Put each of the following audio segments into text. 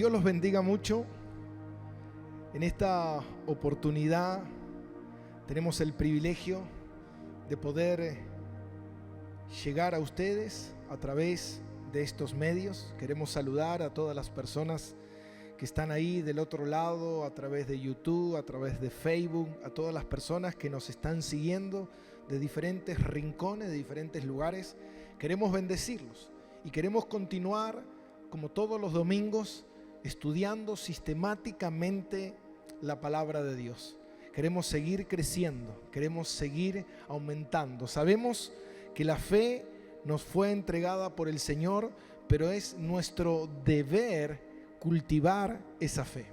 Dios los bendiga mucho. En esta oportunidad tenemos el privilegio de poder llegar a ustedes a través de estos medios. Queremos saludar a todas las personas que están ahí del otro lado, a través de YouTube, a través de Facebook, a todas las personas que nos están siguiendo de diferentes rincones, de diferentes lugares. Queremos bendecirlos y queremos continuar, como todos los domingos, estudiando sistemáticamente la palabra de Dios. Queremos seguir creciendo, queremos seguir aumentando. Sabemos que la fe nos fue entregada por el Señor, pero es nuestro deber cultivar esa fe.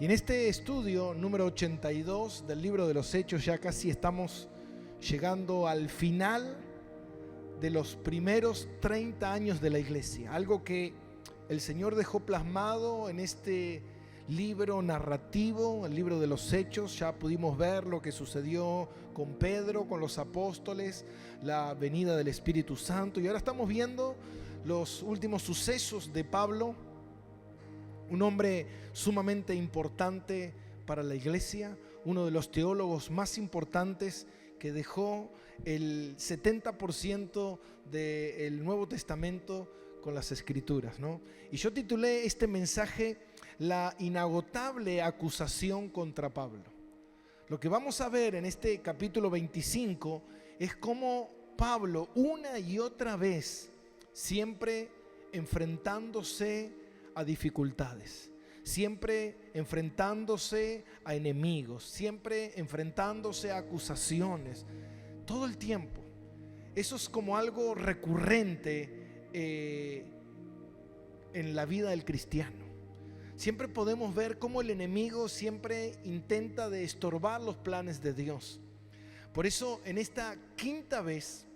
Y en este estudio número 82 del libro de los Hechos, ya casi estamos llegando al final de los primeros 30 años de la iglesia, algo que el Señor dejó plasmado en este libro narrativo, el libro de los Hechos. Ya pudimos ver lo que sucedió con Pedro, con los apóstoles, la venida del Espíritu Santo, y ahora estamos viendo los últimos sucesos de Pablo, un hombre sumamente importante para la iglesia, uno de los teólogos más importantes que dejó el 70% del Nuevo Testamento con las Escrituras, ¿no? Y yo titulé este mensaje La inagotable acusación contra Pablo. Lo que vamos a ver en este capítulo 25 es cómo Pablo una y otra vez, siempre enfrentándose a dificultades, siempre enfrentándose a enemigos, siempre enfrentándose a acusaciones, todo el tiempo. Eso es como algo recurrente en la vida del cristiano. Siempre podemos ver cómo el enemigo siempre intenta de estorbar los planes de Dios. Por eso en esta quinta vez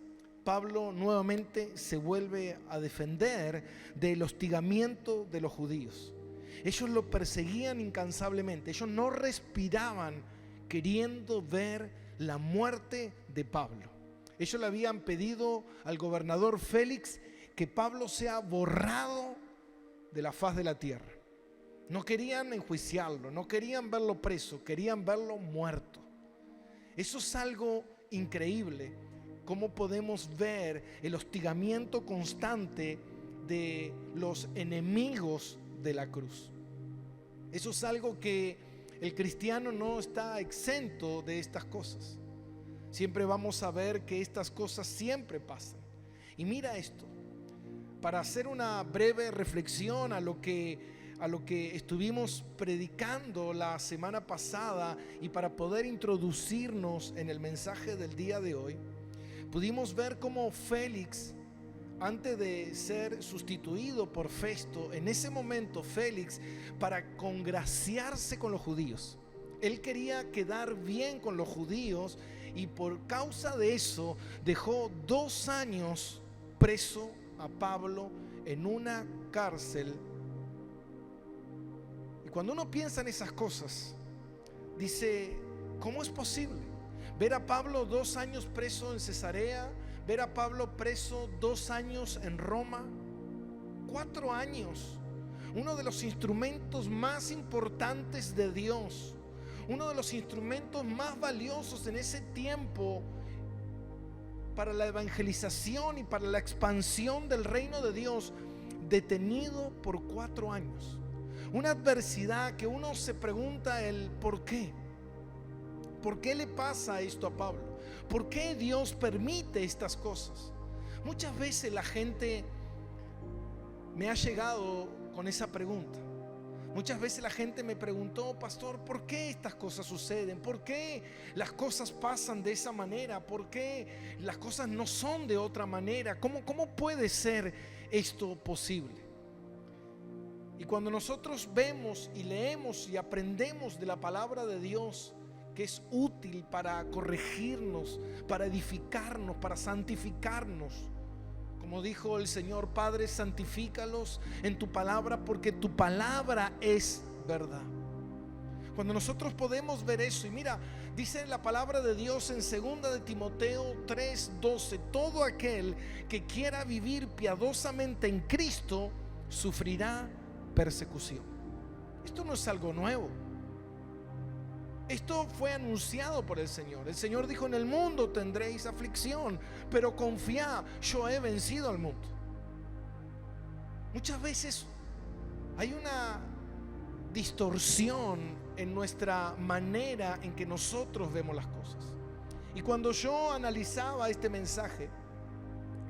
Pablo nuevamente se vuelve a defender del hostigamiento de los judíos. Ellos lo perseguían incansablemente, ellos no respiraban queriendo ver la muerte de Pablo. Ellos le habían pedido al gobernador Félix que Pablo sea borrado de la faz de la tierra. No querían enjuiciarlo, no querían verlo preso, querían verlo muerto. Eso es algo increíble, cómo podemos ver el hostigamiento constante de los enemigos de la cruz. Eso es algo que el cristiano no está exento de estas cosas. Siempre vamos a ver que estas cosas siempre pasan. Y mira esto, para hacer una breve reflexión a lo que estuvimos predicando la semana pasada y para poder introducirnos en el mensaje del día de hoy, pudimos ver cómo Félix, antes de ser sustituido por Festo, en ese momento Félix, para congraciarse con los judíos, él quería quedar bien con los judíos, y por causa de eso dejó 2 años preso a Pablo en una cárcel. Y cuando uno piensa en esas cosas, dice, ¿cómo es posible ver a Pablo 2 años preso en Cesarea, ver a Pablo preso 2 años en Roma, 4 años, uno de los instrumentos más importantes de Dios, uno de los instrumentos más valiosos en ese tiempo para la evangelización y para la expansión del reino de Dios, detenido por 4 años? Una adversidad que uno se pregunta el por qué. ¿Por qué le pasa esto a Pablo? ¿Por qué Dios permite estas cosas? Muchas veces la gente me ha llegado con esa pregunta. Muchas veces la gente me preguntó, pastor, ¿por qué estas cosas suceden? ¿Por qué las cosas pasan de esa manera? ¿Por qué las cosas no son de otra manera? ¿Cómo puede ser esto posible? Y cuando nosotros vemos y leemos y aprendemos de la palabra de Dios, que es útil para corregirnos, para edificarnos, para santificarnos, como dijo el Señor, Padre, santifícalos en tu palabra, porque tu palabra es verdad. Cuando nosotros podemos ver eso, y mira, dice la palabra de Dios en 2 de Timoteo 3:12, todo aquel que quiera vivir piadosamente en Cristo sufrirá persecución. Esto no es algo nuevo. Esto fue anunciado por el Señor. El Señor dijo: en el mundo tendréis aflicción, pero confiad, yo he vencido al mundo. Muchas veces hay una distorsión en nuestra manera en que nosotros vemos las cosas. Y cuando yo analizaba este mensaje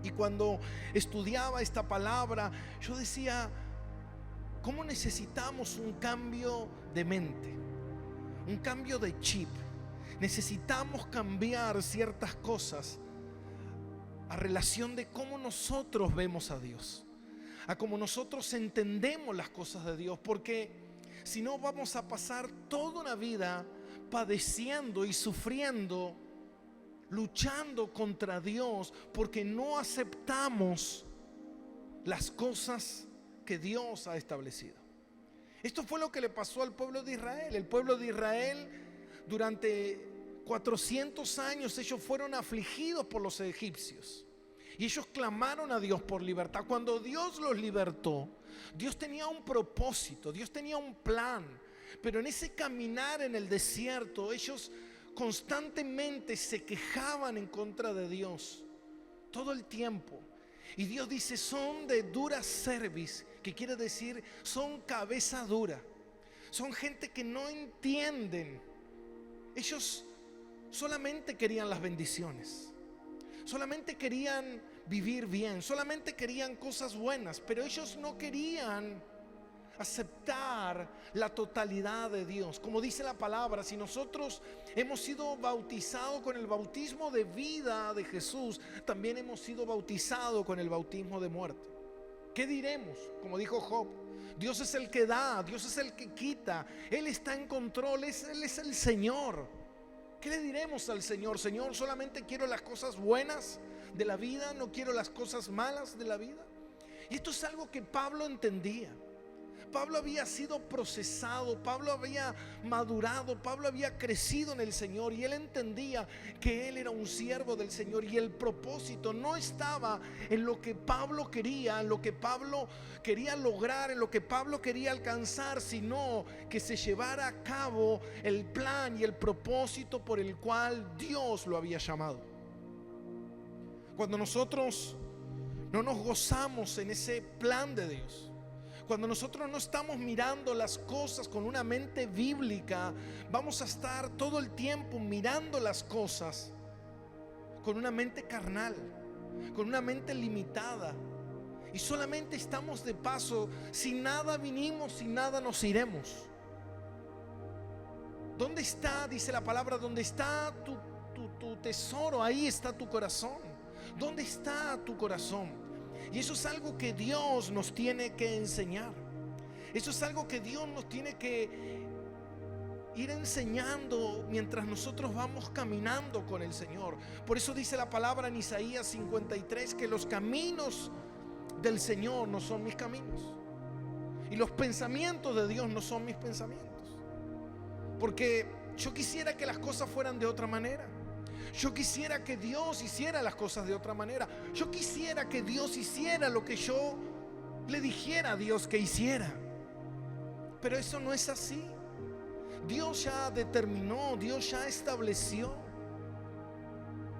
y cuando estudiaba esta palabra, yo decía: ¿cómo necesitamos un cambio de mente? Un cambio de chip. Necesitamos cambiar ciertas cosas a relación de cómo nosotros vemos a Dios, a cómo nosotros entendemos las cosas de Dios, porque si no vamos a pasar toda una vida padeciendo y sufriendo, luchando contra Dios, porque no aceptamos las cosas que Dios ha establecido. Esto fue lo que le pasó al pueblo de Israel. El pueblo de Israel, durante 400 años, ellos fueron afligidos por los egipcios. Y ellos clamaron a Dios por libertad. Cuando Dios los libertó, Dios tenía un propósito, Dios tenía un plan. Pero en ese caminar en el desierto, ellos constantemente se quejaban en contra de Dios todo el tiempo. Y Dios dice: son de dura cerviz, que quiere decir son cabeza dura. Son gente que no entienden. Ellos solamente querían las bendiciones, solamente querían vivir bien, solamente querían cosas buenas, pero ellos no querían aceptar la totalidad de Dios. Como dice la palabra, si nosotros hemos sido bautizados con el bautismo de vida de Jesús, también hemos sido bautizados con el bautismo de muerte. ¿Qué diremos? Como dijo Job: Dios es el que da, Dios es el que quita, Él está en control, Él es el Señor. ¿Qué le diremos al Señor? Señor, solamente quiero las cosas buenas de la vida, no quiero las cosas malas de la vida. Y esto es algo que Pablo entendía. Pablo había sido procesado, Pablo había madurado, Pablo había crecido en el Señor, y él entendía que él era un siervo del Señor, y el propósito no estaba en lo que Pablo quería, en lo que Pablo quería lograr, en lo que Pablo quería alcanzar, sino que se llevara a cabo el plan y el propósito por el cual Dios lo había llamado. Cuando nosotros no nos gozamos en ese plan de Dios, cuando nosotros no estamos mirando las cosas con una mente bíblica, vamos a estar todo el tiempo mirando las cosas con una mente carnal, con una mente limitada, y solamente estamos de paso. Sin nada vinimos, sin nada nos iremos. ¿Dónde está? Dice la palabra: donde está tu tesoro, ahí está tu corazón. ¿Dónde está tu corazón? Y eso es algo que Dios nos tiene que enseñar. Eso es algo que Dios nos tiene que ir enseñando mientras nosotros vamos caminando con el Señor. Por eso dice la palabra en Isaías 53 que los caminos del Señor no son mis caminos, y los pensamientos de Dios no son mis pensamientos. Porque yo quisiera que las cosas fueran de otra manera. Yo quisiera que Dios hiciera las cosas de otra manera. Yo quisiera que Dios hiciera lo que yo le dijera a Dios que hiciera. Pero eso no es así. Dios ya determinó, Dios ya estableció,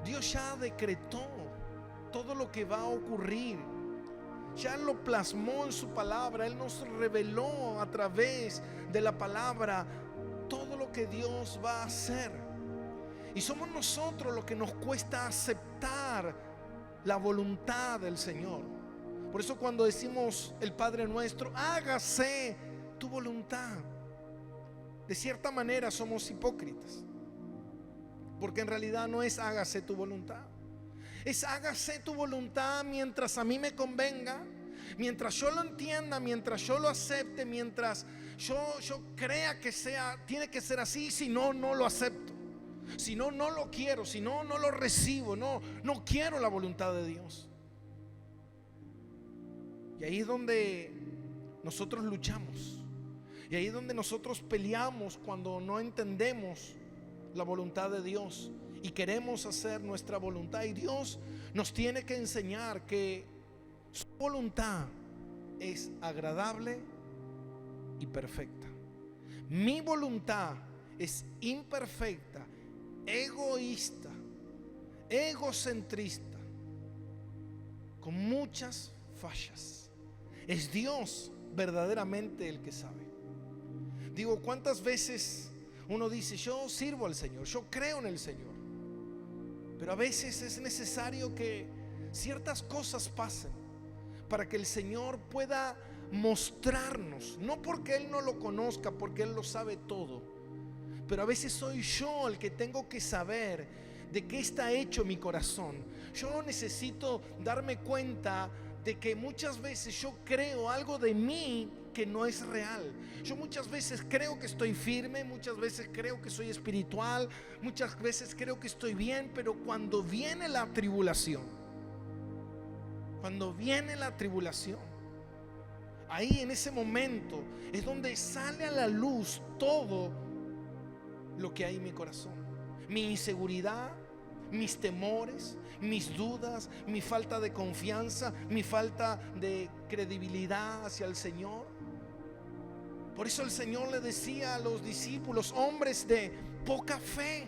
Dios ya decretó todo lo que va a ocurrir. Ya lo plasmó en su palabra. Él nos reveló a través de la palabra todo lo que Dios va a hacer. Y somos nosotros los que nos cuesta aceptar la voluntad del Señor. Por eso cuando decimos el Padre Nuestro: hágase tu voluntad, de cierta manera somos hipócritas, porque en realidad no es hágase tu voluntad, es hágase tu voluntad mientras a mí me convenga, mientras yo lo entienda, mientras yo lo acepte, mientras yo crea que tiene que ser así. Si no, no lo acepto. Si no, no lo quiero. Si no, no lo recibo. No quiero la voluntad de Dios. Y ahí es donde nosotros luchamos. Y ahí es donde nosotros peleamos, cuando no entendemos la voluntad de Dios y queremos hacer nuestra voluntad. Y Dios nos tiene que enseñar que su voluntad es agradable y perfecta. Mi voluntad es imperfecta, egoísta, egocentrista, con muchas fallas. Es Dios verdaderamente el que sabe. Digo, ¿cuántas veces uno dice: yo sirvo al Señor, yo creo en el Señor? Pero a veces es necesario que ciertas cosas pasen para que el Señor pueda mostrarnos, no porque Él no lo conozca, porque Él lo sabe todo, pero a veces soy yo el que tengo que saber de qué está hecho mi corazón. Yo necesito darme cuenta de que muchas veces yo creo algo de mí que no es real. Yo muchas veces creo que estoy firme, muchas veces creo que soy espiritual, muchas veces creo que estoy bien, pero cuando viene la tribulación, ahí en ese momento es donde sale a la luz todo lo que hay en mi corazón. Mi inseguridad, mis temores, mis dudas, mi falta de confianza, mi falta de credibilidad hacia el Señor. Por eso el Señor le decía a los discípulos: hombres de poca fe,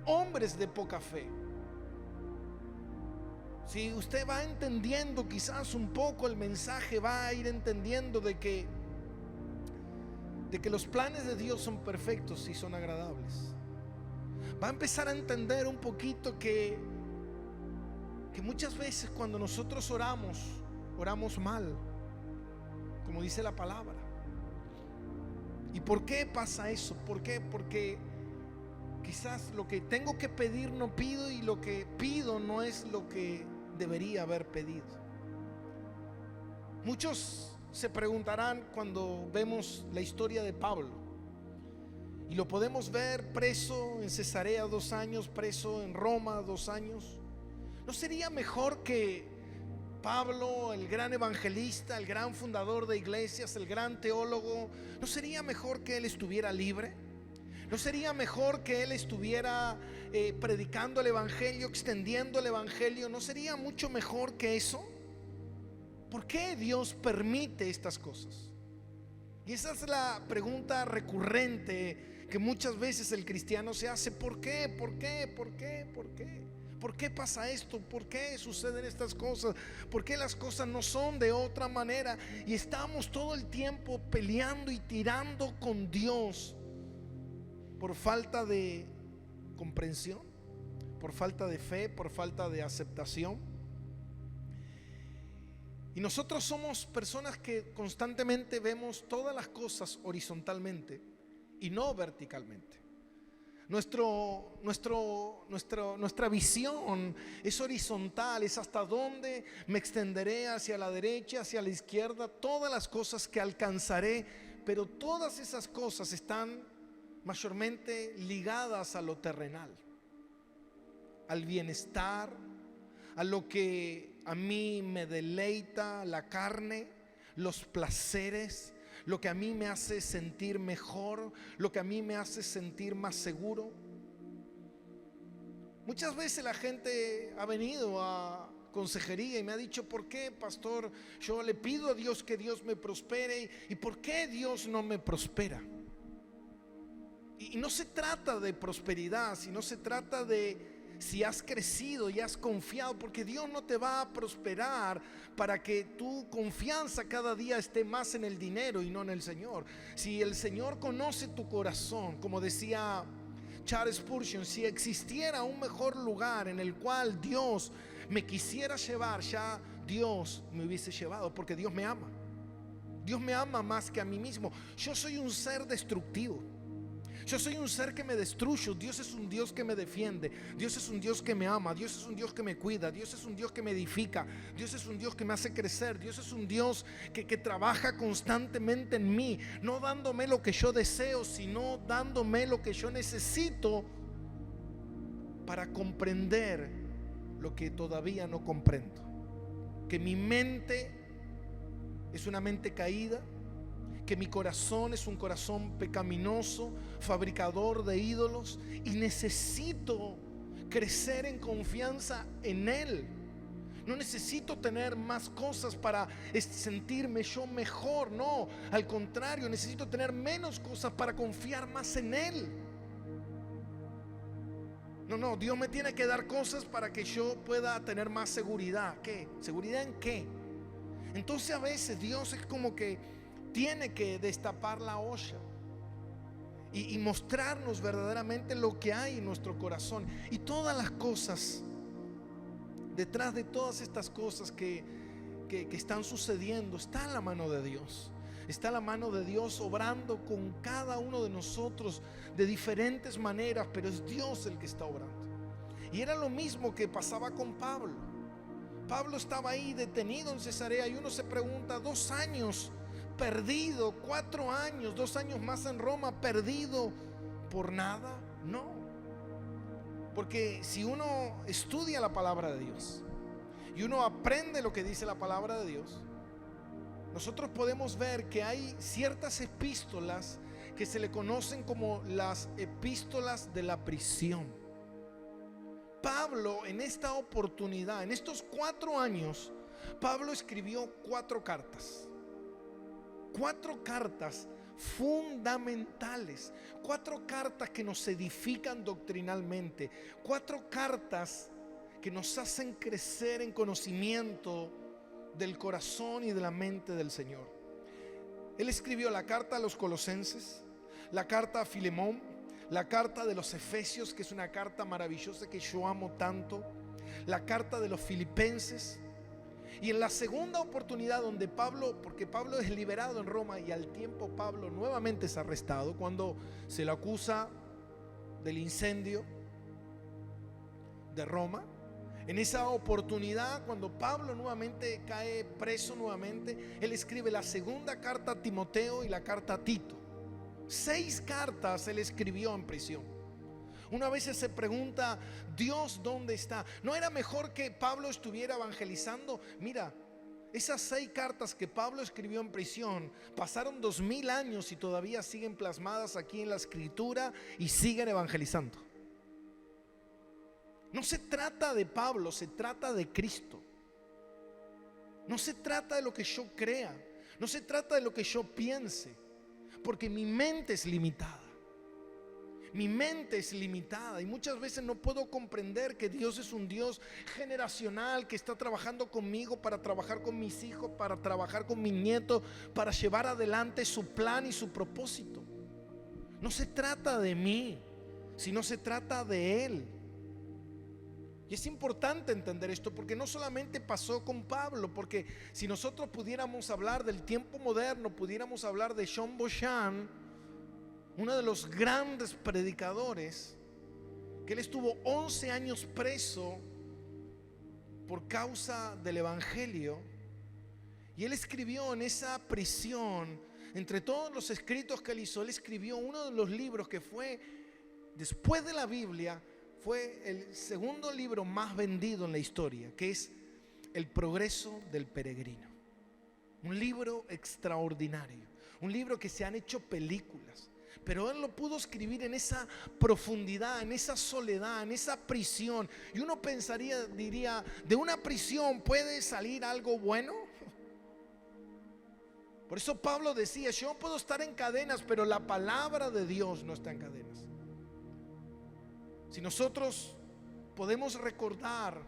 hombres de poca fe. Si usted va entendiendo quizás un poco el mensaje, va a ir entendiendo de que los planes de Dios son perfectos y son agradables. Va a empezar a entender un poquito que muchas veces cuando nosotros oramos mal, como dice la palabra. ¿Y por qué pasa eso? ¿Por qué? Porque quizás lo que tengo que pedir no pido, y lo que pido no es lo que debería haber pedido. Muchos se preguntarán cuando vemos la historia de Pablo, y lo podemos ver preso en Cesarea 2 años, preso en Roma 2 años. ¿No sería mejor que Pablo, el gran evangelista, el gran fundador de iglesias, el gran teólogo, no sería mejor que él estuviera libre? ¿No sería mejor que él estuviera predicando el evangelio, extendiendo el evangelio? ¿No sería mucho mejor que eso? ¿Por qué Dios permite estas cosas? Y esa es la pregunta recurrente que muchas veces el cristiano se hace. ¿Por qué? ¿Por qué? ¿Por qué? ¿Por qué? ¿Por qué pasa esto? ¿Por qué suceden estas cosas? ¿Por qué las cosas no son de otra manera? Y estamos todo el tiempo peleando y tirando con Dios por falta de comprensión, por falta de fe, por falta de aceptación. Y nosotros somos personas que constantemente vemos todas las cosas horizontalmente y no verticalmente. Nuestra visión es horizontal, es hasta dónde me extenderé, hacia la derecha, hacia la izquierda, todas las cosas que alcanzaré, pero todas esas cosas están mayormente ligadas a lo terrenal, al bienestar, a lo que a mí me deleita la carne, los placeres, lo que a mí me hace sentir mejor, lo que a mí me hace sentir más seguro. Muchas veces la gente ha venido a consejería y me ha dicho: ¿por qué, pastor, yo le pido a Dios que Dios me prospere, y por qué Dios no me prospera? Y no se trata de prosperidad, sino se trata de si has crecido y has confiado, porque Dios no te va a prosperar para que tu confianza cada día esté más en el dinero y no en el Señor. Si el Señor conoce tu corazón, como decía Charles Spurgeon, si existiera un mejor lugar en el cual Dios me quisiera llevar, ya Dios me hubiese llevado, porque Dios me ama. Dios me ama más que a mí mismo. Yo soy un ser destructivo. Yo soy un ser que me destruyo. Dios es un Dios que me defiende. Dios es un Dios que me ama. Dios es un Dios que me cuida. Dios es un Dios que me edifica. Dios es un Dios que me hace crecer. Dios es un Dios que trabaja constantemente en mí, no dándome lo que yo deseo, sino dándome lo que yo necesito para comprender lo que todavía no comprendo. Que mi mente es una mente caída, que mi corazón es un corazón pecaminoso, fabricador de ídolos, y necesito crecer en confianza en Él. No necesito tener más cosas para sentirme yo mejor. No, al contrario, necesito tener menos cosas para confiar más en Él. No, Dios me tiene que dar cosas para que yo pueda tener más seguridad. ¿Qué? ¿Seguridad en qué? Entonces a veces Dios es como que tiene que destapar la olla y mostrarnos verdaderamente lo que hay en nuestro corazón. Y todas las cosas, detrás de todas estas cosas que están sucediendo, está la mano de Dios. Está la mano de Dios obrando con cada uno de nosotros de diferentes maneras, pero es Dios el que está obrando. Y era lo mismo que pasaba con Pablo. Pablo estaba ahí detenido en Cesarea y uno se pregunta, 2 años perdido, 4 años, 2 años más en Roma, perdido por nada. No, porque si uno estudia la palabra de Dios y uno aprende lo que dice la palabra de Dios, nosotros podemos ver que hay ciertas epístolas que se le conocen como las epístolas de la prisión. Pablo, en esta oportunidad, en estos 4 años, Pablo escribió 4 cartas. 4 cartas fundamentales, 4 cartas que nos edifican doctrinalmente, 4 cartas que nos hacen crecer en conocimiento del corazón y de la mente del Señor. Él escribió la carta a los Colosenses, la carta a Filemón, la carta de los Efesios, que es una carta maravillosa que yo amo tanto, la carta de los Filipenses. Y en la segunda oportunidad donde Pablo, porque Pablo es liberado en Roma y al tiempo Pablo nuevamente es arrestado cuando se le acusa del incendio de Roma. En esa oportunidad, cuando Pablo nuevamente cae preso nuevamente, él escribe la segunda carta a Timoteo y la carta a Tito. 6 cartas él escribió en prisión. Una vez se pregunta, Dios, ¿dónde está? ¿No era mejor que Pablo estuviera evangelizando? Mira, esas 6 cartas que Pablo escribió en prisión pasaron 2000 años y todavía siguen plasmadas aquí en la escritura y siguen evangelizando. No se trata de Pablo, se trata de Cristo. No se trata de lo que yo crea, no se trata de lo que yo piense, porque mi mente es limitada. Mi mente es limitada y muchas veces no puedo comprender que Dios es un Dios generacional que está trabajando conmigo para trabajar con mis hijos, para trabajar con mis nietos, para llevar adelante su plan y su propósito. No se trata de mí, sino se trata de Él. Y es importante entender esto porque no solamente pasó con Pablo, porque si nosotros pudiéramos hablar del tiempo moderno, pudiéramos hablar de Sean Beauchamp, uno de los grandes predicadores, que él estuvo 11 años preso por causa del evangelio, y él escribió en esa prisión, entre todos los escritos que él hizo, él escribió uno de los libros que fue, después de la Biblia, fue el segundo libro más vendido en la historia, que es El progreso del peregrino. Un libro extraordinario, un libro que se han hecho películas, pero él lo pudo escribir en esa profundidad, en esa soledad, en esa prisión. Y uno pensaría, diría, ¿de una prisión puede salir algo bueno? Por eso Pablo decía, yo puedo estar en cadenas, pero la palabra de Dios no está en cadenas. Si nosotros podemos recordar,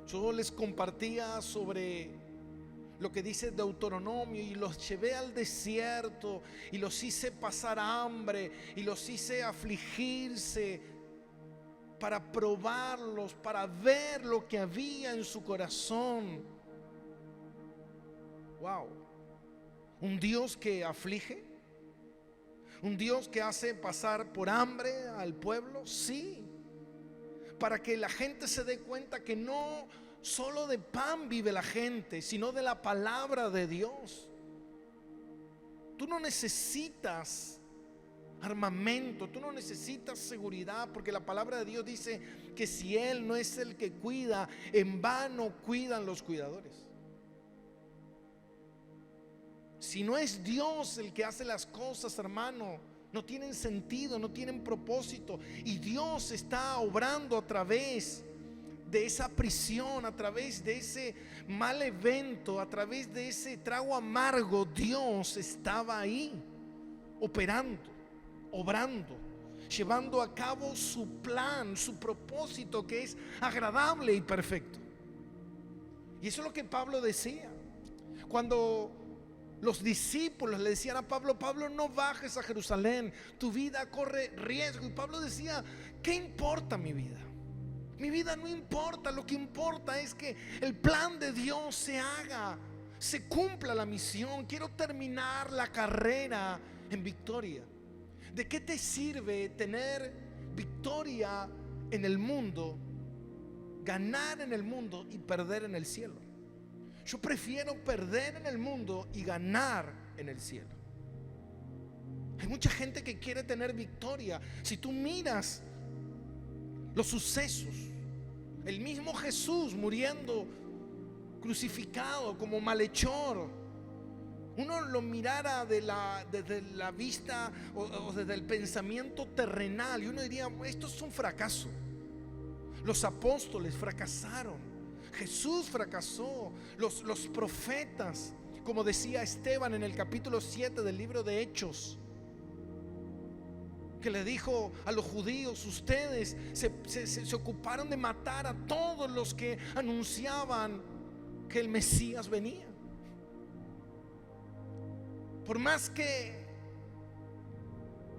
yo les compartía sobre lo que dice Deuteronomio, y los llevé al desierto y los hice pasar hambre y los hice afligirse para probarlos, para ver lo que había en su corazón. Wow, un Dios que aflige, un Dios que hace pasar por hambre al pueblo, sí, para que la gente se dé cuenta que no solo de pan vive la gente, sino de la palabra de Dios. Tú no necesitas armamento, tú no necesitas seguridad, porque la palabra de Dios dice que si Él no es el que cuida, en vano cuidan los cuidadores. Si no es Dios el que hace las cosas, hermano, no tienen sentido, no tienen propósito. Y Dios está obrando a través de esa prisión, a través de ese mal evento, a través de ese trago amargo, Dios estaba ahí, operando, obrando, llevando a cabo su plan, su propósito, que es agradable y perfecto. Y eso es lo que Pablo decía. Cuando los discípulos le decían a Pablo: Pablo, no bajes a Jerusalén, tu vida corre riesgo. Y Pablo decía: ¿qué importa mi vida? Mi vida no importa, lo que importa es que el plan de Dios se haga, se cumpla la misión. Quiero terminar la carrera en victoria. ¿De qué te sirve tener victoria en el mundo, ganar en el mundo y perder en el cielo? Yo prefiero perder en el mundo y ganar en el cielo. Hay mucha gente que quiere tener victoria. Si tú miras los sucesos, el mismo Jesús muriendo crucificado como malhechor, uno lo mirara desde la vista o desde el pensamiento terrenal, y uno diría: esto es un fracaso. Los apóstoles fracasaron, Jesús fracasó, los profetas, como decía Esteban en el capítulo 7 del libro de Hechos, que le dijo a los judíos: ustedes se ocuparon de matar a todos los que anunciaban que el Mesías venía. Por más que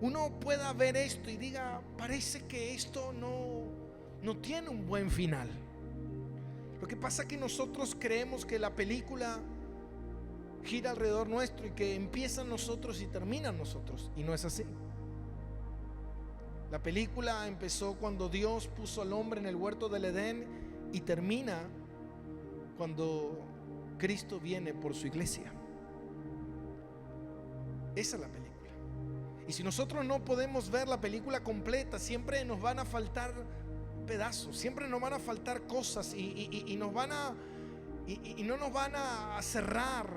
uno pueda ver esto y diga: parece que esto no tiene un buen final. Lo que pasa es que nosotros creemos que la película gira alrededor nuestro y que empieza en nosotros y termina en nosotros, y no es así. La película empezó cuando Dios puso al hombre en el huerto del Edén y termina cuando Cristo viene por su iglesia. Esa es la película. Y si nosotros no podemos ver la película completa, siempre nos van a faltar pedazos, siempre nos van a faltar cosas, y no nos van a cerrar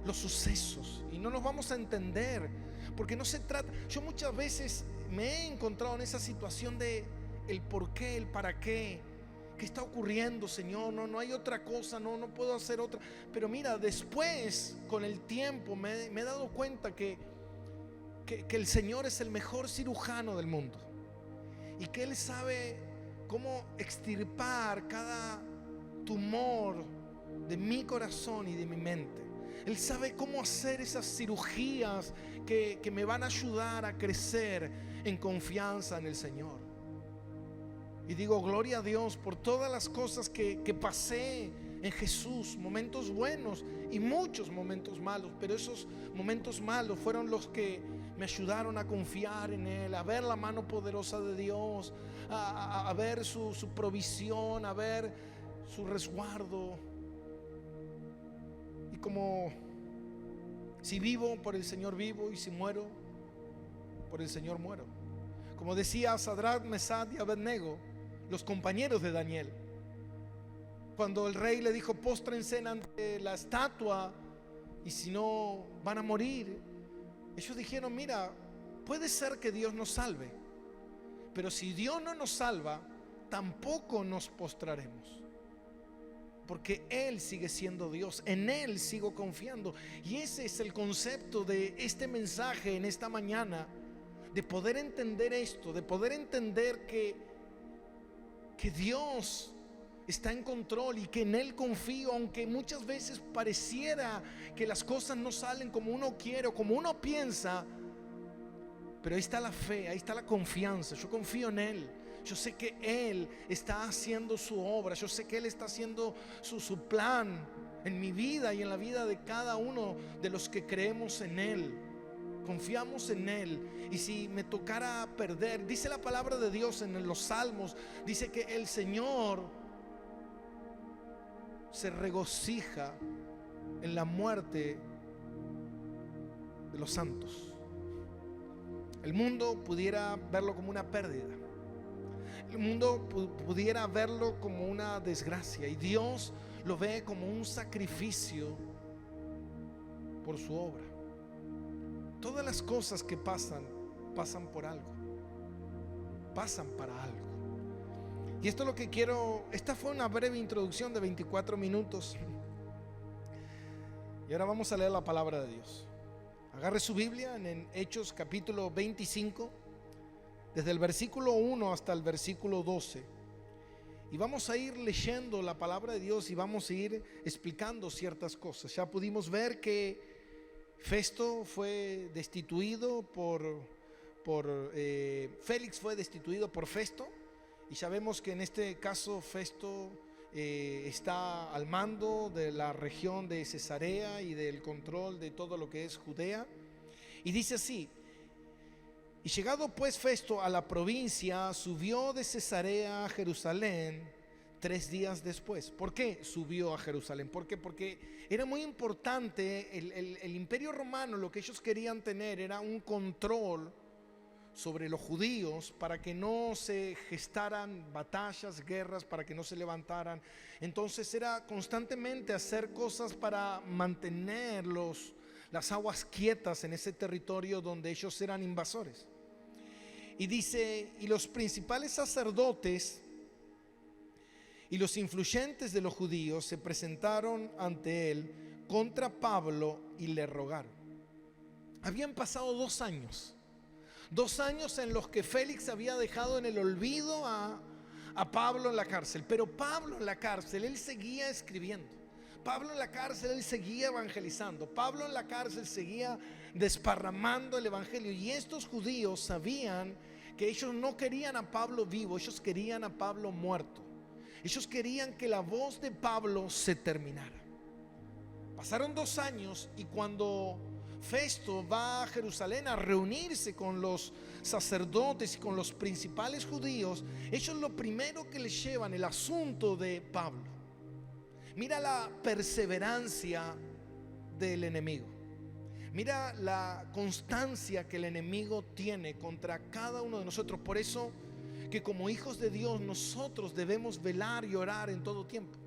los sucesos, y no nos vamos a entender, porque no se trata. Yo muchas veces me he encontrado en esa situación de el por qué, el para qué. ¿Qué está ocurriendo, Señor? No hay otra cosa, no puedo hacer otra. Pero mira, después, con el tiempo, me he dado cuenta que el Señor es el mejor cirujano del mundo, y que Él sabe cómo extirpar cada tumor de mi corazón y de mi mente. Él sabe cómo hacer esas cirugías que me van a ayudar a crecer en confianza en el Señor. Y digo: gloria a Dios por todas las cosas que pasé en Jesús, momentos buenos y muchos momentos malos, pero esos momentos malos fueron los que me ayudaron a confiar en Él, a ver la mano poderosa de Dios, a ver su provisión, a ver su resguardo. Y como si vivo, por el Señor vivo, y si muero, por el Señor muero. Como decía Sadrach, Mesach y Abednego, los compañeros de Daniel, cuando el rey le dijo: póstrense ante la estatua y si no van a morir. Ellos dijeron: mira, puede ser que Dios nos salve, pero si Dios no nos salva, tampoco nos postraremos, porque Él sigue siendo Dios, en Él sigo confiando. Y ese es el concepto de este mensaje en esta mañana, de poder entender esto, de poder entender que Dios está en control y que en Él confío, aunque muchas veces pareciera que las cosas no salen como uno quiere o como uno piensa. Pero ahí está la fe, ahí está la confianza. Yo confío en Él. Yo sé que Él está haciendo su obra. Yo sé que Él está haciendo su plan en mi vida y en la vida de cada uno de los que creemos en Él. Confiamos en Él. Y si me tocara perder, dice la palabra de Dios en los Salmos, dice que el Señor se regocija en la muerte de los santos. El mundo pudiera verlo como una pérdida, el mundo pudiera verlo como una desgracia, y Dios lo ve como un sacrificio por su obra. Todas las cosas que pasan por algo, pasan para algo. Y esto es lo que quiero. Esta fue una breve introducción de 24 minutos. Y ahora vamos a leer la palabra de Dios. Agarre su Biblia en Hechos capítulo 25, desde el versículo 1 hasta el versículo 12. Y vamos a ir leyendo la palabra de Dios y vamos a ir explicando ciertas cosas. Ya pudimos ver que Festo fue destituido Félix fue destituido por Festo. Y sabemos que en este caso Festo está al mando de la región de Cesarea y del control de todo lo que es Judea. Y dice así: y llegado pues Festo a la provincia, subió de Cesarea a Jerusalén 3 días después. ¿Por qué subió a Jerusalén? ¿Por qué? Porque era muy importante. El imperio romano, lo que ellos querían tener era un control sobre los judíos para que no se gestaran batallas, guerras, para que no se levantaran. Entonces era constantemente hacer cosas para mantener las aguas quietas en ese territorio donde ellos eran invasores. Y dice: y los principales sacerdotes y los influyentes de los judíos se presentaron ante él contra Pablo y le rogaron. Habían pasado 2 años. 2 años en los que Félix había dejado en el olvido a Pablo en la cárcel. Pero Pablo en la cárcel, él seguía escribiendo. Pablo en la cárcel, él seguía evangelizando. Pablo en la cárcel seguía desparramando el evangelio. Y estos judíos sabían que ellos no querían a Pablo vivo, ellos querían a Pablo muerto. Ellos querían que la voz de Pablo se terminara. Pasaron 2 años y cuando Festo va a Jerusalén a reunirse con los sacerdotes y con los principales judíos, ellos lo primero que les llevan el asunto de Pablo. Mira la perseverancia del enemigo. Mira la constancia que el enemigo tiene contra cada uno de nosotros. Por eso que como hijos de Dios nosotros debemos velar y orar en todo tiempo.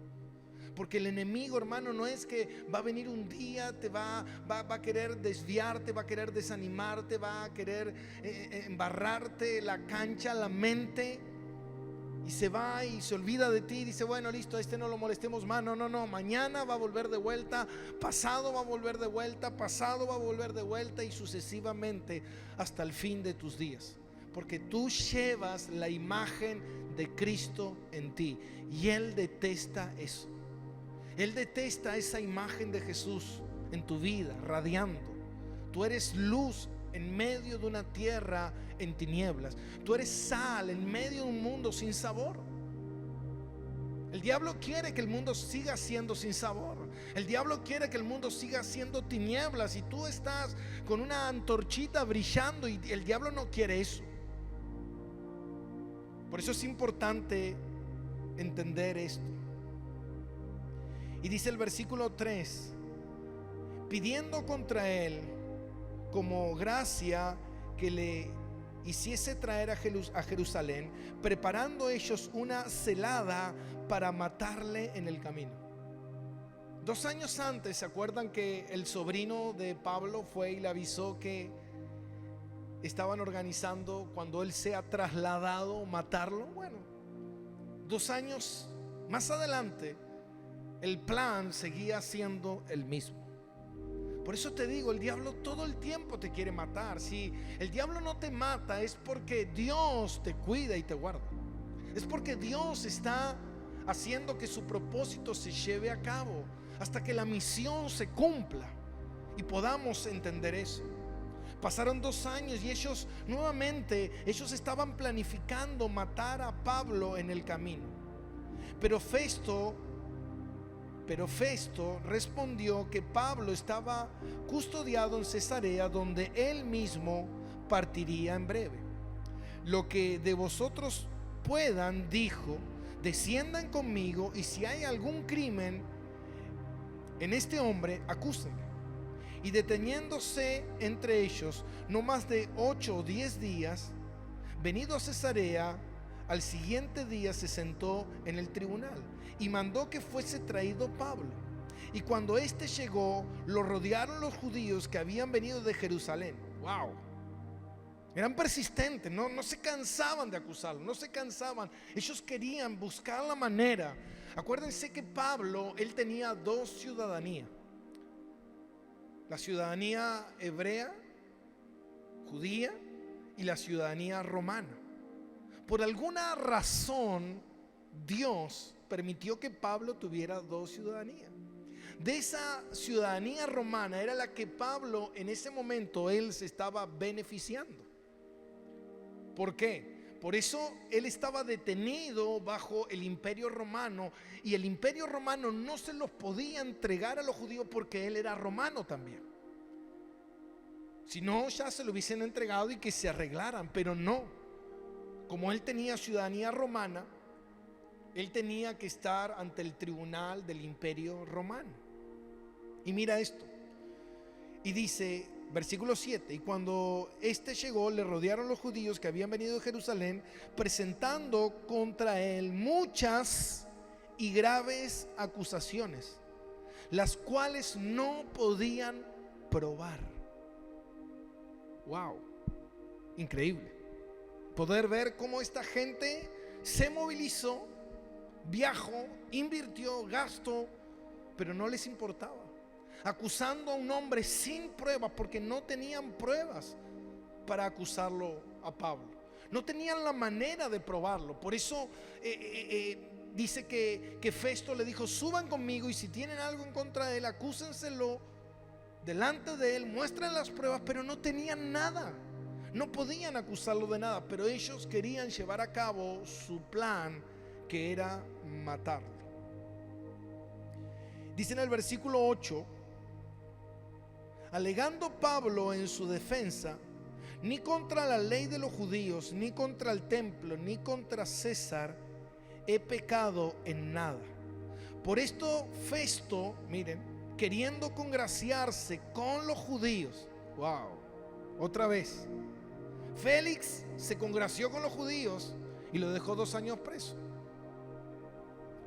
Porque el enemigo, hermano, no es que va a venir un día, te va a querer desviarte, va a querer desanimarte, va a querer embarrarte la cancha, la mente, y se va y se olvida de ti y dice: bueno, listo, a este no lo molestemos más. No, mañana va a volver de vuelta, pasado va a volver de vuelta, pasado va a volver de vuelta, y sucesivamente hasta el fin de tus días. Porque tú llevas la imagen de Cristo en ti y Él detesta eso. Él detesta esa imagen de Jesús en tu vida, radiando. Tú eres luz en medio de una tierra en tinieblas. Tú eres sal en medio de un mundo sin sabor. El diablo quiere que el mundo siga siendo sin sabor. El diablo quiere que el mundo siga siendo tinieblas, y tú estás con una antorchita brillando, y el diablo no quiere eso. Por eso es importante entender esto. Y dice el versículo 3: pidiendo contra él como gracia que le hiciese traer a Jerusalén, preparando ellos una celada para matarle en el camino. 2 años antes, ¿se acuerdan que el sobrino de Pablo fue y le avisó que estaban organizando, cuando él sea trasladado, matarlo? Bueno, 2 años más adelante el plan seguía siendo el mismo. Por eso te digo, el diablo todo el tiempo te quiere matar. Si el diablo no te mata, es porque Dios te cuida y te guarda. Es porque Dios está haciendo que su propósito se lleve a cabo hasta que la misión se cumpla y podamos entender eso. Pasaron 2 años y ellos estaban planificando matar a Pablo en el camino. Pero Festo respondió que Pablo estaba custodiado en Cesarea, donde él mismo partiría en breve. Lo que de vosotros puedan, dijo, desciendan conmigo, y si hay algún crimen en este hombre, acúsenle. Y deteniéndose entre ellos no más de 8 o 10 días, venido a Cesarea, al siguiente día se sentó en el tribunal y mandó que fuese traído Pablo. Y cuando éste llegó, lo rodearon los judíos que habían venido de Jerusalén. Wow. Eran persistentes, no se cansaban de acusarlo, no se cansaban. Ellos querían buscar la manera. Acuérdense que Pablo, él tenía dos ciudadanías: la ciudadanía hebrea, judía, y la ciudadanía romana. Por alguna razón, Dios permitió que Pablo tuviera dos ciudadanías. De esa ciudadanía romana era la que Pablo en ese momento él se estaba beneficiando. ¿Por qué? Por eso él estaba detenido bajo el imperio romano, y el imperio romano no se los podía entregar a los judíos porque él era romano también. Si no, ya se lo hubiesen entregado y que se arreglaran, pero no. Como él tenía ciudadanía romana, él tenía que estar ante el tribunal del imperio romano. Y mira esto, y dice versículo 7: y cuando éste llegó, le rodearon los judíos que habían venido de Jerusalén, presentando contra él muchas y graves acusaciones, las cuales no podían probar. Wow, increíble poder ver cómo esta gente se movilizó, viajó, invirtió, gastó, pero no les importaba, acusando a un hombre sin pruebas, porque no tenían pruebas para acusarlo a Pablo. No tenían la manera de probarlo. Por eso dice que Festo le dijo: suban conmigo, y si tienen algo en contra de él, acúsenselo delante de él, muestren las pruebas. Pero no tenían nada, no podían acusarlo de nada. Pero ellos querían llevar a cabo su plan, que era matarlo. Dice en el versículo 8: alegando Pablo en su defensa: ni contra la ley de los judíos, ni contra el templo, ni contra César he pecado en nada. Por esto Festo, miren, queriendo congraciarse con los judíos. Wow, otra vez Félix se congració con los judíos y lo dejó 2 años preso.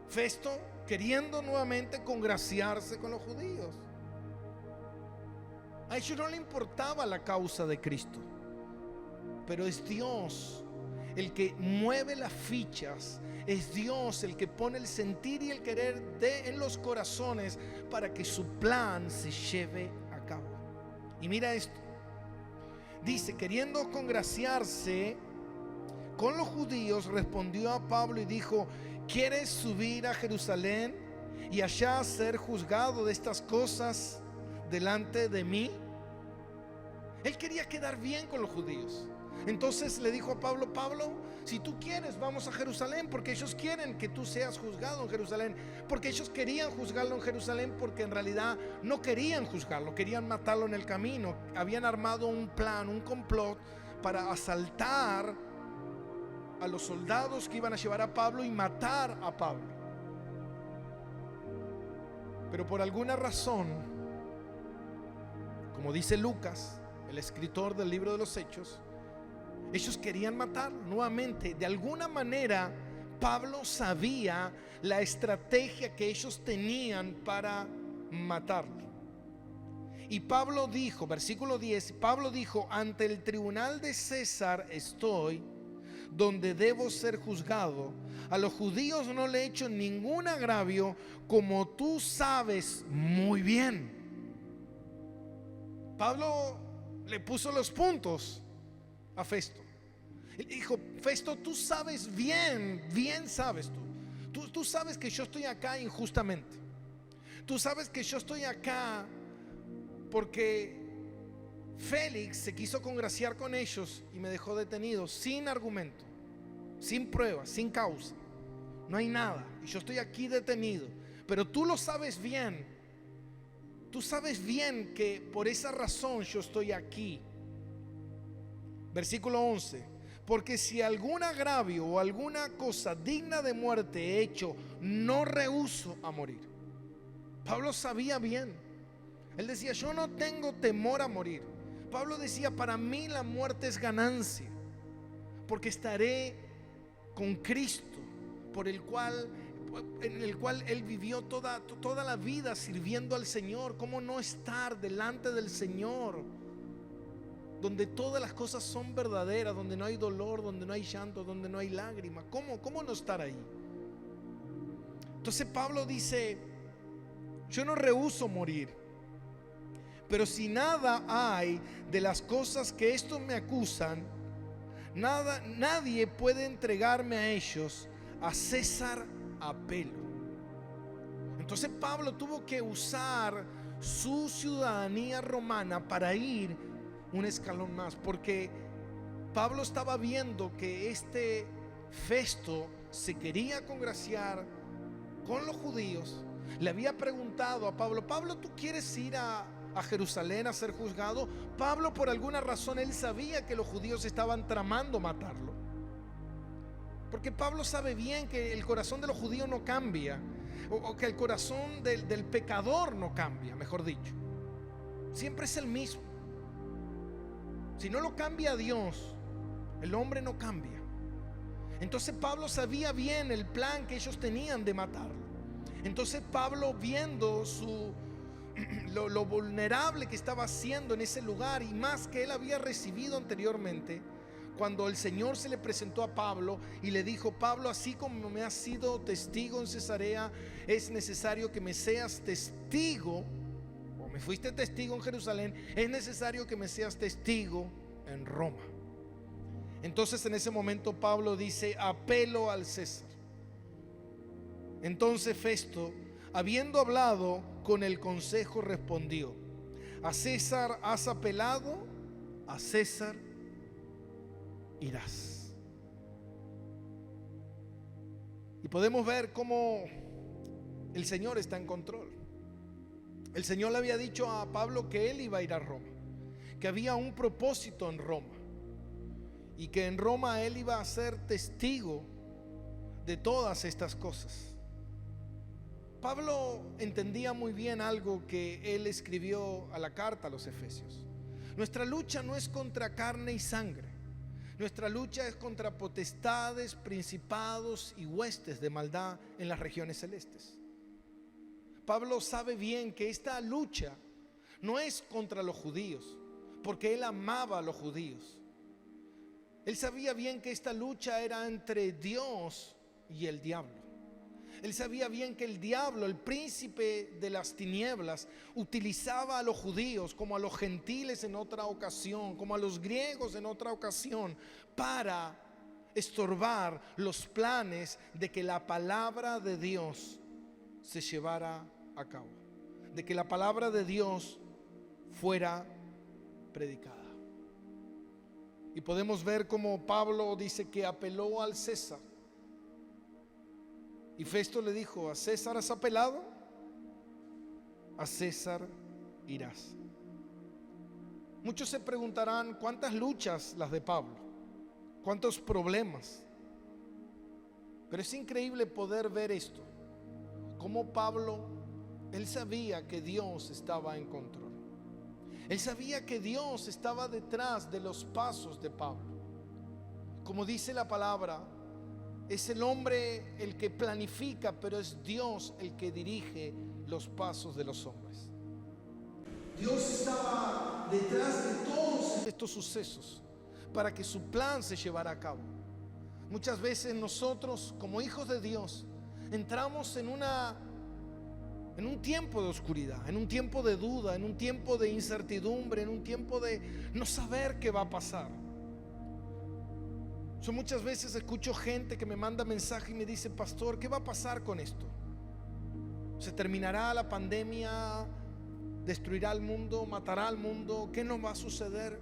Festo queriendo nuevamente congraciarse con los judíos. A ellos no le importaba la causa de Cristo, pero es Dios el que mueve las fichas. Es Dios el que pone el sentir y el querer en los corazones para que su plan se lleve a cabo. Y mira esto, dice: queriendo congraciarse con los judíos, respondió a Pablo y dijo: ¿quieres subir a Jerusalén y allá ser juzgado de estas cosas delante de mí? Él quería quedar bien con los judíos. Entonces le dijo a Pablo: Pablo, si tú quieres, vamos a Jerusalén, porque ellos quieren que tú seas juzgado en Jerusalén. Porque ellos querían juzgarlo en Jerusalén, porque en realidad no querían juzgarlo, querían matarlo en el camino. Habían armado un plan, un complot para asaltar a los soldados que iban a llevar a Pablo y matar a Pablo. Pero por alguna razón, como dice Lucas, el escritor del libro de los Hechos, ellos querían matarlo nuevamente. De alguna manera Pablo sabía la estrategia que ellos tenían para matarlo. Y Pablo dijo, versículo 10, Pablo dijo: ante el tribunal de César estoy, donde debo ser juzgado. A los judíos no le he hecho ningún agravio, como tú sabes muy bien. Pablo le puso los puntos a Festo. Él dijo: Festo, tú sabes bien sabes tú sabes que yo estoy acá injustamente. Tú sabes que yo estoy acá porque Félix se quiso congraciar con ellos y me dejó detenido sin argumento, sin prueba, sin causa. No hay nada y yo estoy aquí detenido. Pero tú lo sabes bien. Tú sabes bien que por esa razón yo estoy aquí. Versículo 11: porque si algún agravio o alguna cosa digna de muerte he hecho, no rehúso a morir. Pablo sabía bien. Él decía: yo no tengo temor a morir. Pablo decía: para mí la muerte es ganancia, porque estaré con Cristo, en el cual él vivió toda la vida sirviendo al Señor. ¿Cómo no estar delante del Señor? donde todas las cosas son verdaderas, donde no hay dolor, donde no hay llanto, donde no hay lágrimas. ¿Cómo no estar ahí? Entonces Pablo dice: yo no rehúso morir, pero si nada hay de las cosas que estos me acusan, nadie puede entregarme a ellos. A César apelo. Entonces Pablo tuvo que usar su ciudadanía romana para ir un escalón más, porque Pablo estaba viendo que este Festo se quería congraciar con los judíos. Le había preguntado a Pablo: Pablo, ¿tú quieres ir a Jerusalén a ser juzgado? Pablo, por alguna razón, él sabía que los judíos estaban tramando matarlo, porque Pablo sabe bien que el corazón de los judíos no cambia, o que el corazón del pecador no cambia, mejor dicho. Siempre es el mismo. Si no lo cambia Dios, el hombre no cambia. Entonces Pablo sabía bien el plan que ellos tenían de matarlo. Entonces Pablo, viendo lo vulnerable que estaba haciendo en ese lugar, y más que él había recibido anteriormente, cuando el Señor se le presentó a Pablo y le dijo: Pablo, así como me has sido testigo en Cesarea, es necesario que me seas testigo, o me fuiste testigo en Jerusalén, es necesario que me seas testigo en Roma. Entonces en ese momento Pablo dice: apelo al César. Entonces Festo, habiendo hablado con el consejo, respondió: a César has apelado, a César irás. Y podemos ver cómo el Señor está en control. El Señor le había dicho a Pablo que él iba a ir a Roma, que había un propósito en Roma, y que en Roma él iba a ser testigo de todas estas cosas. Pablo entendía muy bien algo que él escribió a la carta a los Efesios: nuestra lucha no es contra carne y sangre, nuestra lucha es contra potestades, principados y huestes de maldad en las regiones celestes. Pablo sabe bien que esta lucha no es contra los judíos, porque él amaba a los judíos. Él sabía bien que esta lucha era entre Dios y el diablo. Él sabía bien que el diablo, el príncipe de las tinieblas, utilizaba a los judíos como a los gentiles en otra ocasión, como a los griegos en otra ocasión, para estorbar los planes de que la palabra de Dios se llevara a cabo, de que la palabra de Dios fuera predicada. Y podemos ver cómo Pablo dice que apeló al César. Y Festo le dijo: a César has apelado, a César irás. Muchos se preguntarán: ¿cuántas luchas las de Pablo? ¿Cuántos problemas? Pero es increíble poder ver esto, cómo Pablo, él sabía que Dios estaba en control. Él sabía que Dios estaba detrás de los pasos de Pablo. Como dice la palabra, es el hombre el que planifica, pero es Dios el que dirige los pasos de los hombres. Dios estaba detrás de todos estos sucesos para que su plan se llevara a cabo. Muchas veces nosotros, como hijos de Dios, entramos en un tiempo de oscuridad, en un tiempo de duda, en un tiempo de incertidumbre, en un tiempo de no saber qué va a pasar. Yo muchas veces escucho gente que me manda mensaje y me dice: pastor, ¿qué va a pasar con esto? ¿Se terminará la pandemia? ¿Destruirá el mundo? ¿Matará al mundo? ¿Qué nos va a suceder?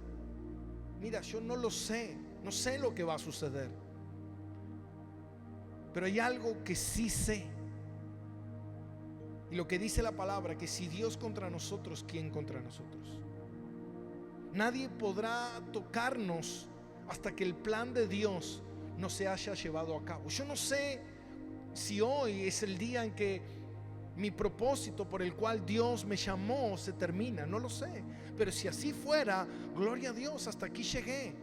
Mira, yo no lo sé, no sé lo que va a suceder, pero hay algo que sí sé. Y lo que dice la palabra, que si Dios contra nosotros, ¿quién contra nosotros? Nadie podrá tocarnos hasta que el plan de Dios no se haya llevado a cabo. Yo no sé si hoy es el día en que mi propósito por el cual Dios me llamó se termina, no lo sé. Pero si así fuera, gloria a Dios, hasta aquí llegué.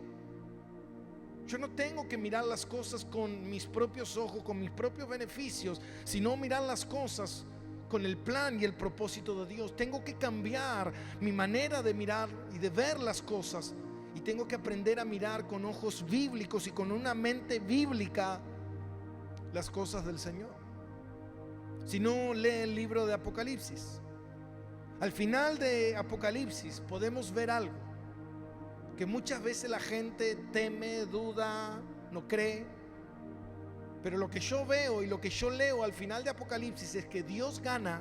Yo no tengo que mirar las cosas con mis propios ojos, con mis propios beneficios, sino mirar las cosas con el plan y el propósito de Dios. Tengo que cambiar mi manera de mirar y de ver las cosas Y tengo que aprender a mirar con ojos bíblicos y con una mente bíblica las cosas del Señor. Si no, lee el libro de Apocalipsis. Al final de Apocalipsis podemos ver algo que muchas veces la gente teme, duda, no cree. Pero lo que yo veo y lo que yo leo al final de Apocalipsis es que Dios gana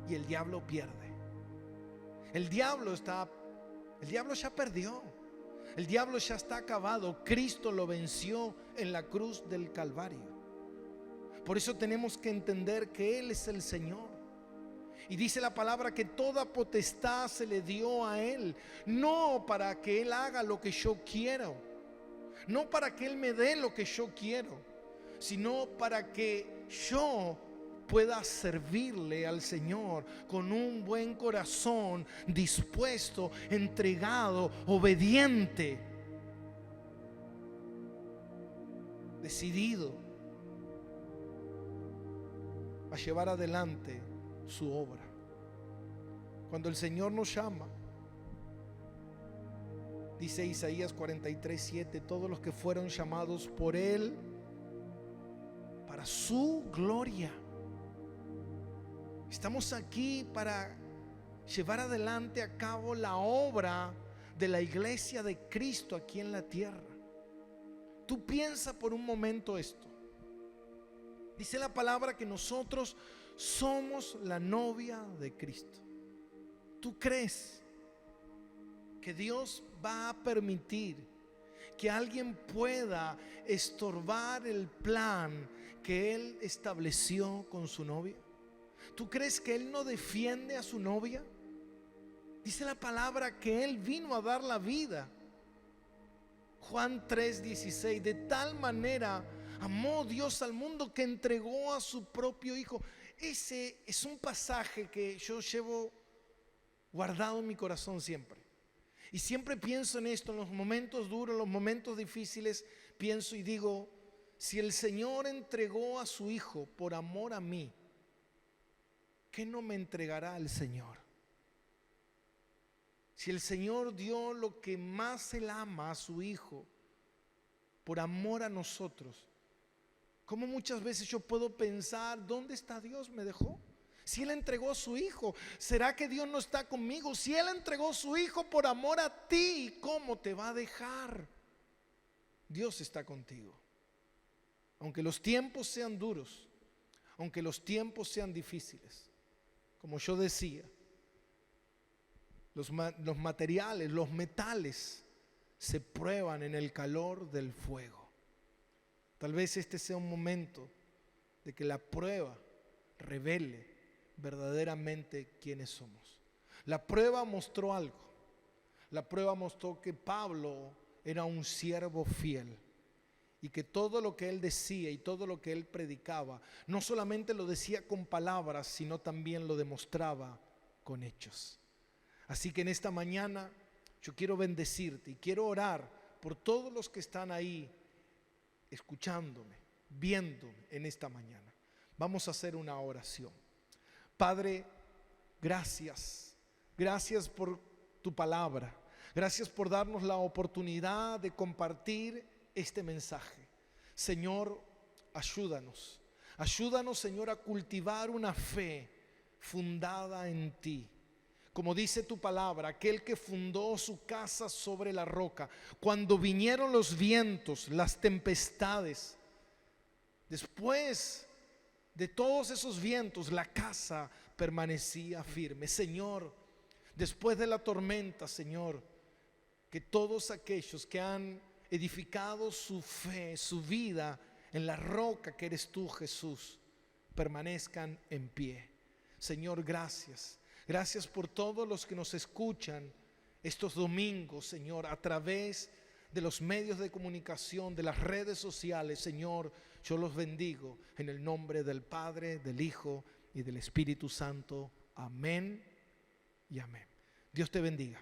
y el diablo pierde. El diablo ya perdió. El diablo ya está acabado. Cristo lo venció en la cruz del Calvario. Por eso tenemos que entender que Él es el Señor. Y dice la palabra que toda potestad se le dio a Él, no para que Él haga lo que yo quiero, no para que Él me dé lo que yo quiero, sino para que yo pueda servirle al Señor con un buen corazón, dispuesto, entregado, obediente, decidido a llevar adelante su obra. Cuando el Señor nos llama, dice Isaías 43:7, todos los que fueron llamados por Él para su gloria. Estamos aquí para llevar adelante a cabo la obra de la iglesia de Cristo aquí en la tierra. Tú piensa por un momento esto. Dice la palabra que nosotros somos la novia de Cristo. ¿Tú crees que Dios va a permitir que alguien pueda estorbar el plan que Él estableció con su novia? ¿Tú crees que Él no defiende a su novia? Dice la palabra que Él vino a dar la vida. Juan 3:16, de tal manera amó Dios al mundo que entregó a su propio Hijo. Ese es un pasaje que yo llevo guardado en mi corazón siempre. Y siempre pienso en esto, en los momentos duros, en los momentos difíciles, pienso y digo, si el Señor entregó a su Hijo por amor a mí, ¿qué no me entregará el Señor? Si el Señor dio lo que más Él ama a su Hijo por amor a nosotros, ¿cómo muchas veces yo puedo pensar, ¿dónde está Dios? ¿Me dejó? Si Él entregó a su Hijo, ¿será que Dios no está conmigo? Si Él entregó a su Hijo por amor a ti, ¿cómo te va a dejar? Dios está contigo. Aunque los tiempos sean duros, aunque los tiempos sean difíciles, como yo decía, los materiales, los metales se prueban en el calor del fuego. Tal vez este sea un momento de que la prueba revele verdaderamente quiénes somos. La prueba mostró algo. La prueba mostró que Pablo era un siervo fiel y que todo lo que él decía y todo lo que él predicaba no solamente lo decía con palabras, sino también lo demostraba con hechos. Así que en esta mañana yo quiero bendecirte y quiero orar por todos los que están ahí escuchándome, viéndome en esta mañana. Vamos a hacer una oración. Padre, gracias. Gracias por tu palabra. Gracias por darnos la oportunidad de compartir este mensaje. Señor, ayúdanos. Ayúdanos, Señor, a cultivar una fe fundada en ti. Como dice tu palabra, aquel que fundó su casa sobre la roca, cuando vinieron los vientos, las tempestades, después de todos esos vientos, la casa permanecía firme. Señor, después de la tormenta, Señor, que todos aquellos que han edificado su fe, su vida en la roca que eres tú, Jesús, permanezcan en pie. Señor, gracias. Gracias por todos los que nos escuchan estos domingos, Señor, a través de los medios de comunicación, de las redes sociales. Señor, yo los bendigo en el nombre del Padre, del Hijo y del Espíritu Santo. Amén y amén. Dios te bendiga.